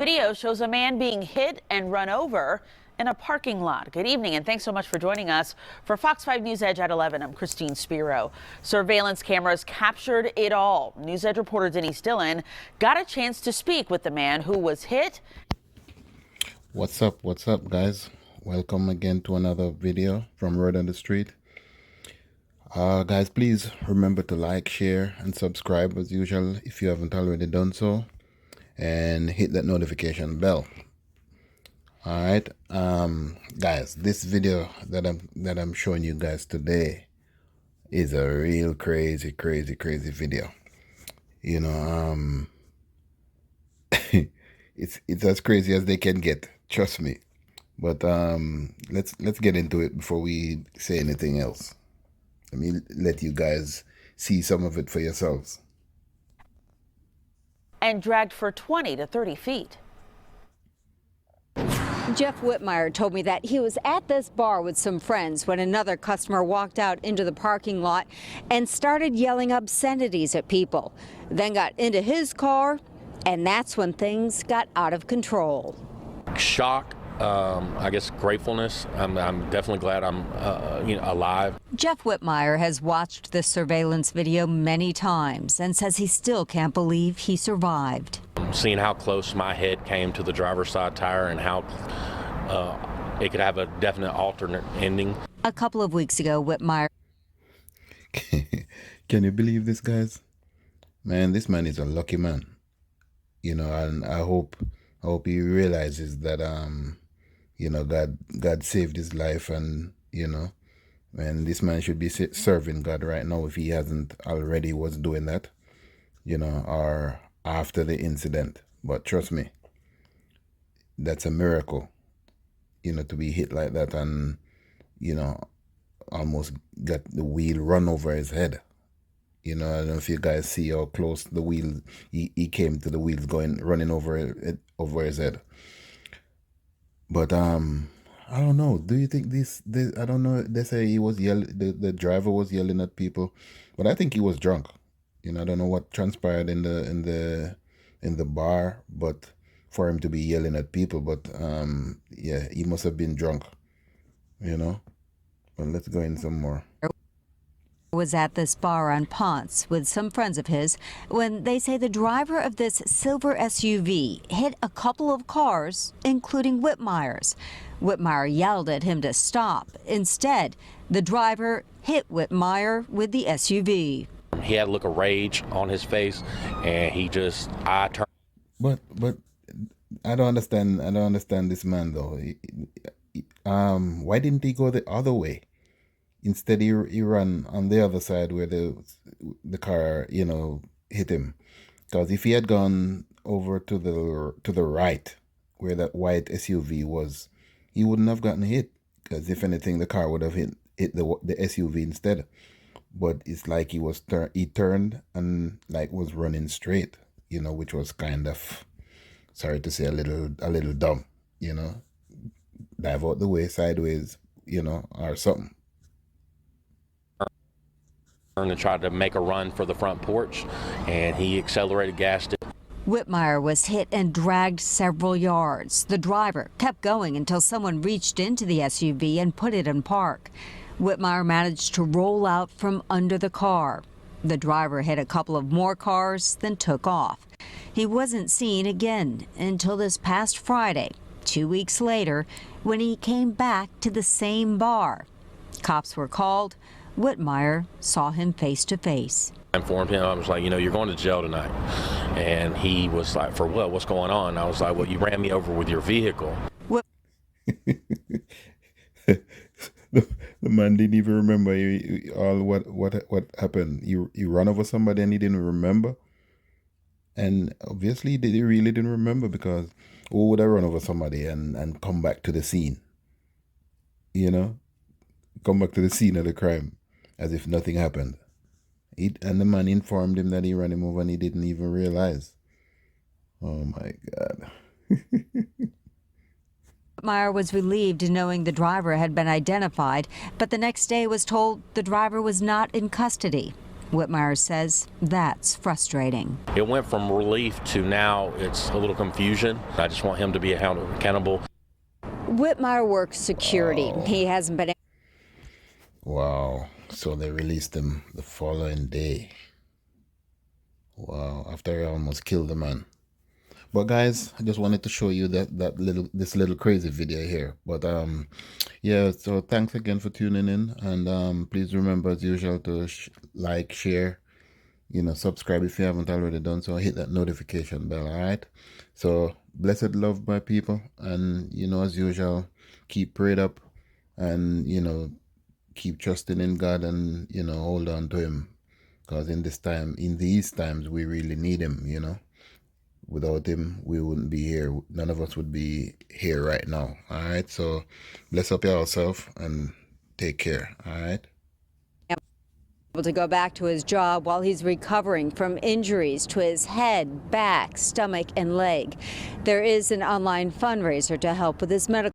Video shows a man being hit and run over in a parking lot. Good evening, and thanks so much for joining us for Fox 5 News Edge at 11. I'm Christine Spiro. Surveillance cameras captured it all. News Edge reporter Denise Dillon got a chance to speak with the man who was hit. What's up, guys? Welcome again to another video from Word on the Street. Guys, please remember to like, share, and subscribe as usual if you haven't already done so, and hit that notification bell. All right, guys, this video that I'm showing you guys today is a real crazy video. You know, it's as crazy as they can get, trust me. But let's get into it before we say anything else. Let me let you guys see some of it for yourselves. And dragged for 20 to 30 feet. Jeff Whitmire told me that he was at this bar with some friends when another customer walked out into the parking lot and started yelling obscenities at people. Then got into his car, and that's when things got out of control. Shock, I guess gratefulness. I'm definitely glad I'm alive. Jeff Whitmire has watched this surveillance video many times and says he still can't believe he survived. Seeing how close my head came to the driver's side tire and how it could have a definite alternate ending. A couple of weeks ago, Whitmire... Can you believe this, guys? Man, this man is a lucky man. You know, and I hope he realizes that God saved his life, and and this man should be serving God right now if he hasn't already was doing that, or after the incident. But trust me, that's a miracle, to be hit like that and, almost got the wheel run over his head. I don't know if you guys see how close the wheel, he came to the wheels running over his head. But I don't know. Do you think this I don't know. They say he was the driver was yelling at people, but I think he was drunk. I don't know what transpired in the bar, but for him to be yelling at people, but yeah, he must have been drunk. But let's go in some more. Was at this bar on Ponce with some friends of his when they say the driver of this silver SUV hit a couple of cars, including Whitmire's. Whitmire yelled at him to stop. Instead, the driver hit Whitmire with the SUV. He had a look of rage on his face, and he just turned. But I don't understand. I don't understand this man though. Why didn't he go the other way? Instead, he ran on the other side where the car, hit him. Because if he had gone over to the right, where that white SUV was, he wouldn't have gotten hit. Because if anything, the car would have hit the SUV instead. But it's like he turned and was running straight, which was kind of, sorry to say, a little dumb, dive out the way sideways, or something. And tried to make a run for the front porch, and he accelerated, gassed it. Whitmire was hit and dragged several yards. The driver kept going until someone reached into the SUV and put it in park. Whitmire managed to roll out from under the car. The driver hit a couple of more cars, then took off. He wasn't seen again until this past Friday, 2 weeks later, when he came back to the same bar. Cops were called. Whitmire saw him face to face. I informed him, I was like, you're going to jail tonight. And he was like, for what? What's going on? I was like, well, you ran me over with your vehicle. The man didn't even remember all what happened. He ran over somebody and he didn't remember. And obviously he really didn't remember, because who would I run over somebody and come back to the scene? Come back to the scene of the crime as if nothing happened. And the man informed him that he ran him over and he didn't even realize. Oh my God. Whitmire was relieved knowing the driver had been identified, but the next day was told the driver was not in custody. Whitmire says that's frustrating. It went from relief to now it's a little confusion. I just want him to be accountable. Whitmire works security. He hasn't been. Wow. So they released him the following day. Wow. After I almost killed the man. But guys, I just wanted to show you this little crazy video here. But yeah, so thanks again for tuning in, and please remember as usual to like, share, subscribe if you haven't already done so. Hit that notification bell. All right. So blessed love, my people, and as usual, keep prayed up, and keep trusting in God, and hold on to Him, because in these times we really need Him. Without Him, we wouldn't be here. None of us would be here right now. All right. So bless up yourself and take care. All right. Able to go back to his job while he's recovering from injuries to his head, back, stomach, and leg. There is an online fundraiser to help with his medical